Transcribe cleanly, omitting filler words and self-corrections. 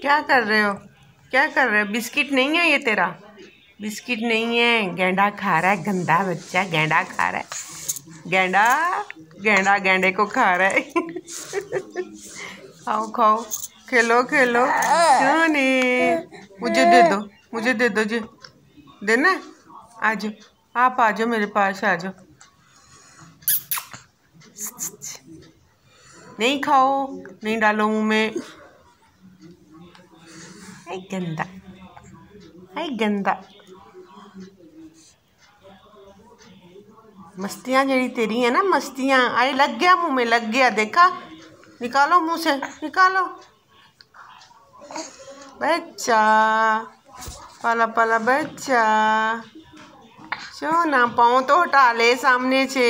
क्या कर रहे हो? क्या कर रहे हो? बिस्किट नहीं है ये तेरा? बिस्किट नहीं है, गेंडा खा रहा है। गंदा बच्चा गेंडा खा रहा है। गेंडा गेंडा गेंडे को खा रहा है। खाओ खाओ, खेलो खेलो। क्यों नहीं? मुझे दे दो, मुझे दे दो जी। देना? आ जाओ, आप आ जाओ, मेरे पास आ जाओ। नहीं खाओ, नहीं डालो मुंह में। है गंदा, है गंदा। मस्तियाँ जड़ी तेरी है ना, मस्तियाँ। अरे लग गया मुंह में, लग गया। देखा? निकालो मुंह से, निकालो। बच्चा, पाला पाला बच्चा। क्यों ना? पाँव तो हटा ले सामने से।